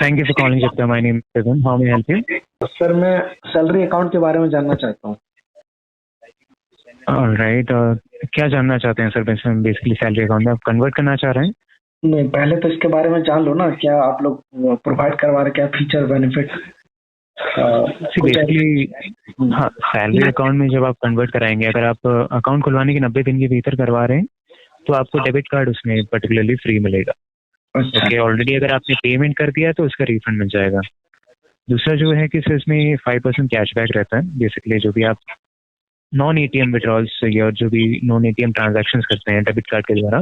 Thank you for calling Jupiter. My name is Sivan. How may I help you? Sir मैं salary account के बारे में जानना चाहता हूँ। All right. क्या जानना चाहते हैं सर? बेसिकली सैलरी अकाउंट में आप कन्वर्ट करना चाह रहे हैं? नहीं, पहले तो इसके बारे में जान लो ना, क्या आप लोग प्रोवाइड करवा रहे, क्या फीचर बेनिफिट बेसिकली हाँ, सैलरी अकाउंट में जब आप कन्वर्ट कराएंगे, अगर आप अकाउंट खुलवाने के 90 दिन के भीतर करवा रहे हैं तो आपको डेबिट कार्ड उसमें पर्टिकुलरली फ्री मिलेगा। ओके, ऑलरेडी अगर आपने पेमेंट कर दिया तो उसका रिफंड मिल जाएगा। दूसरा जो है कि इसमें 5% कैशबैक रहता है। बेसिकली जो भी आप नॉन एटीएम विड्रॉल्स या जो भी नॉन एटीएम ट्रांजैक्शंस करते हैं डेबिट कार्ड के द्वारा,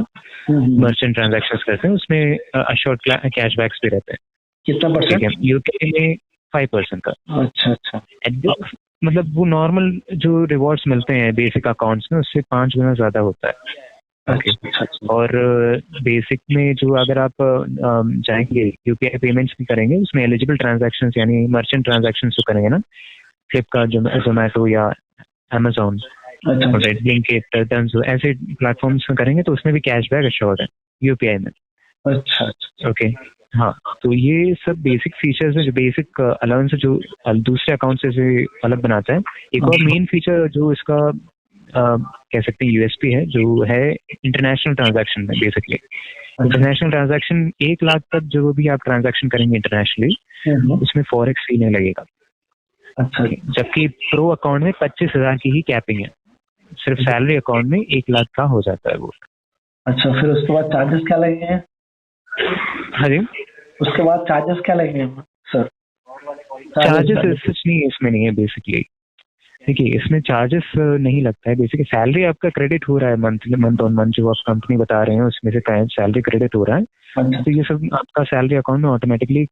मर्चेंट ट्रांजैक्शंस करते हैं, उसमें अशोर्ड कैशबैक्स भी रहते हैं। कितना परसेंट? यूके में 5% का। अच्छा। मतलब वो नॉर्मल जो रिवॉर्ड्स मिलते हैं बेसिक अकाउंट्स में उससे 5 गुना ज्यादा होता है। अच्छा। और बेसिक में जो अगर आप जाएंगे यूपीआई पेमेंट्स भी करेंगे, उसमें एलिजिबल ट्रांजैक्शंस यानी मर्चेंट ट्रांजैक्शंस जो करेंगे ना, फ्लिपकार्ट, जोमेटो या अमेजोन, ब्लिंकिट, डंजो ऐसे प्लेटफॉर्म्स में करेंगे तो उसमें भी कैशबैक अश्योर्ड है यूपीआई में। अच्छा। ओके, हाँ, तो ये सब बेसिक फीचर्स है जो बेसिक अलाउंस जो दूसरे अकाउंट से अलग बनाता है। एक और मेन फीचर जो इसका कह सकते हैं यूएसपी है, जो है इंटरनेशनल ट्रांजैक्शन में। बेसिकली इंटरनेशनल ट्रांजैक्शन 1 लाख तक जो भी आप ट्रांजैक्शन करेंगे इंटरनेशनली, उसमें फॉरेक्स फी नहीं लगेगा। अच्छा। जबकि प्रो अकाउंट में 25,000 की ही कैपिंग है। सिर्फ सैलरी अकाउंट में 1 लाख का हो जाता है वो। अच्छा, फिर उसके बाद चार्जेस क्या लगेंगे? हाँ जी, उसके बाद चार्जेस क्या लगेंगे सर? चार्जेस सच नहीं है, इसमें नहीं है। बेसिकली देखिए, इसमें चार्जेस नहीं लगता है। बेसिकली सैलरी आपका क्रेडिट हो रहा है मंथ ऑन मंथ, जो आप कंपनी बता रहे हैं उसमें से सैलरी क्रेडिट हो रहा है। अच्छा। तो ये सब आपका सैलरी अकाउंट में ऑटोमेटिकली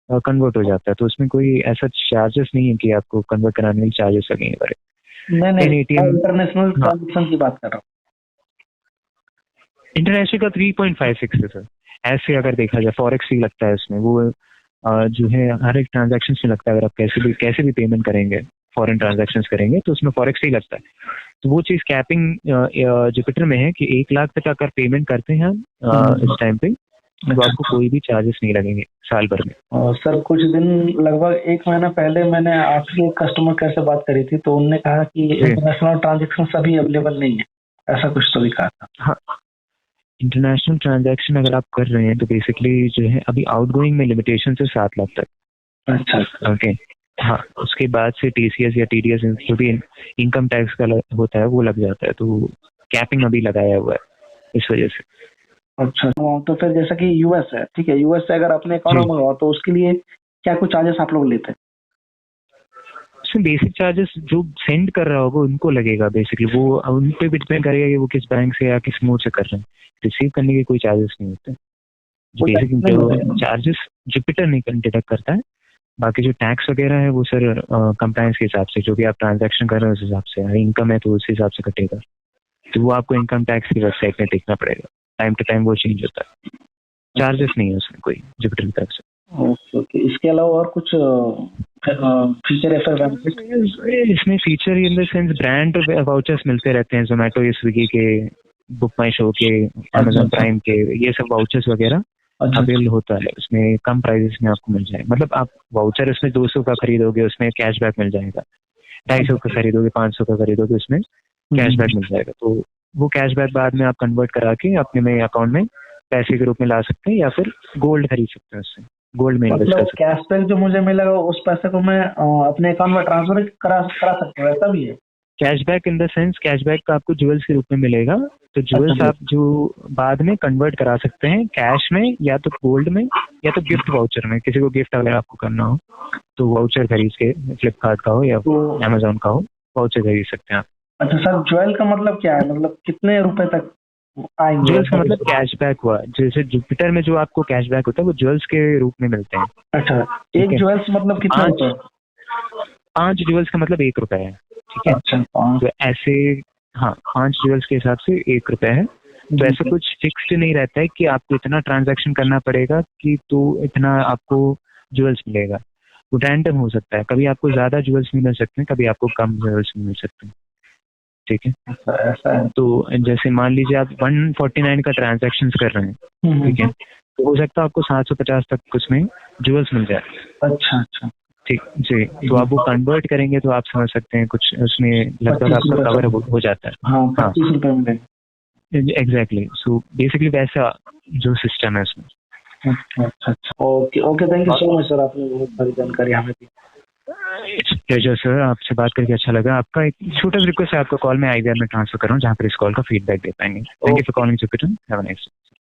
कन्वर्ट हो जाता है। तो उसमें कोई ऐसा चार्जेस नहीं है कि आपको कन्वर्ट कराने के चार्जेस लगेंगे बड़े। नहीं, इंटरनेशनल ट्रांजैक्शन की बात कर रहा हूँ। इंटरनेशनल का 3.56 है सर। ऐसे अगर देखा जाए फॉरेक्स ही लगता है उसमें, वो जो है हर एक ट्रांजैक्शन से लगता है। अगर आप कैसे भी पेमेंट करेंगे, फॉरेन ट्रांजैक्शन करेंगे तो उसमें फॉरेक्स ही लगता है। तो वो चीज कैपिंग जुपिटर में है कि 1 लाख तक अगर पेमेंट करते हैं इस टाइम पे तो आपको कोई भी चार्जेस नहीं लगेंगे साल भर में। सर, कुछ दिन लगभग 1 महीना पहले मैंने आपके कस्टमर केयर से बात करी थी, तो उन्होंने कहा कि इंटरनेशनल ट्रांजैक्शन सभी अवेलेबल नहीं है, ऐसा कुछ तो लिखा था। हाँ, इंटरनेशनल ट्रांजैक्शन अगर आप कर रहे हैं तो बेसिकली जो है अभी आउटगोइंग में लिमिटेशन है 7 लाख तक। अच्छा। ओके, हाँ, उसके बाद से टीसीएस या टीडीएस जो भी इनकम टैक्स का होता है वो लग जाता है। तो कैपिंग अभी लगाया हुआ है इस वजह से। अच्छा, तो फिर जैसा कि यूएस है, ठीक है, यूएस से अगर अपने अकाउंट में मंगवाओ तो उसके लिए क्या कुछ चार्जेस आप लोग लेते हैं? उसमें बेसिक चार्जेस जो सेंड कर रहा होगा उनको लगेगा। बेसिकली वो उन पे भी डिपेंड करेगा कि वो किस बैंक से या किस मोड से कर रहे हैं। रिसीव करने के कोई चार्जेस नहीं होते। बेसिक जो चार्जेस जुपिटर नहीं डिडक्ट करता है, बाकी जो टैक्स वगैरह है वो सर कंप्लायंस के हिसाब से, जो भी आप ट्रांजैक्शन कर रहे हैं उस हिसाब से, इनकम है तो उस हिसाब से कटेगा। तो वो आपको इनकम टैक्स की वेबसाइट में देखना पड़ेगा, टाइम टू टाइम वो चेंज होता है। चार्जेस नहीं है उसमें कोई जुपिटर की तरफ से। ओके, इसके अलावा और कुछ फीचर है सर? इसमें feature in the sense brand vouchers मिलते रहते हैं, जोमेटो या स्विगी के, बुक माई शो के, अमेजोन प्राइम के, ये सब वाउचर्स वगैरह अवेल होता है। उसमें कम प्राइसेस में आपको मिल जाए। मतलब आप वाउचर उसमें 200 का खरीदोगे उसमें कैशबैक मिल जाएगा, 250 का खरीदोगे, 500 का खरीदोगे उसमें कैशबैक मिल जाएगा। तो वो कैशबैक बाद में आप कन्वर्ट करा के अपने में अकाउंट में पैसे के रूप में ला सकते हैं या फिर गोल्ड खरीद सकते हैं उससे, गोल्ड में इन्वेस्ट कर सकते हैं। कैशबैक जो मुझे मिलेगा उस पैसे को मैं अपने अकाउंट में ट्रांसफर करा सकता हूँ, ऐसा भी है? Cashback in the sense cashback आपको ज्वेल्स के रूप में मिलेगा। तो ज्वेल्स आप जो बाद में कन्वर्ट करा सकते हैं कैश में, या तो गोल्ड में, या तो गिफ्ट वाउचर में। किसी को गिफ्ट अगर आपको करना हो तो वाउचर खरीद के, फ्लिपकार्ट का हो या अमेजोन का हो, वाउचर खरीद सकते हैं आप। अच्छा सर, ज्वेल का मतलब क्या है? मतलब कितने रुपए तक आएंगे? ज्वेल्स का मतलब कैशबैक हुआ। जैसे जुपिटर में जो आपको कैशबैक होता है वो ज्वेल्स के रूप में मिलते हैं। अच्छा, एक ज्वेल्स मतलब कितना होता है? 5 ज्वेल्स का मतलब 1 रुपए है, ठीक है? अच्छा, तो ऐसे, हाँ, 5 ज्वेल्स के हिसाब से 1 रुपए है। तो ऐसा कुछ फिक्स्ड नहीं रहता है कि आपको इतना ट्रांजैक्शन करना पड़ेगा कि तो इतना आपको ज्वेल्स मिलेगा। वो रैंडम हो सकता है, कभी आपको ज्यादा ज्वेल्स भी मिल सकते हैं, कभी आपको कम ज्वेल्स भी मिल सकते हैं, ठीक है? ऐसा है। तो जैसे मान लीजिए आप 149 का ट्रांजैक्शन कर रहे हैं, ठीक है, तो हो सकता है आपको 750 तक उसमें ज्वेल्स मिल जाए। अच्छा अच्छा। ठीक जी, तो आप वो कन्वर्ट करेंगे तो आप समझ सकते हैं कुछ उसमें लगभग आपका कवर हो जाता है। हाँ, 25 रुपए में। एग्जैक्टली, सो बेसिकली वैसा जो सिस्टम है उसमें। अच्छा अच्छा अच्छा। Okay okay, thank you so much sir, आपने बहुत सारी जानकारी हमें दी। इट्स प्लेजर सर, आपसे बात करके अच्छा लगा। आपका एक छोटा सा रिक्वेस्ट है, आपका कॉल में IVR में ट्रांसफर कर रहा हूँ जहाँ पर इस कॉल का फीडबैक दे पाएंगे। Thank you for calling Jupiter, have a nice day.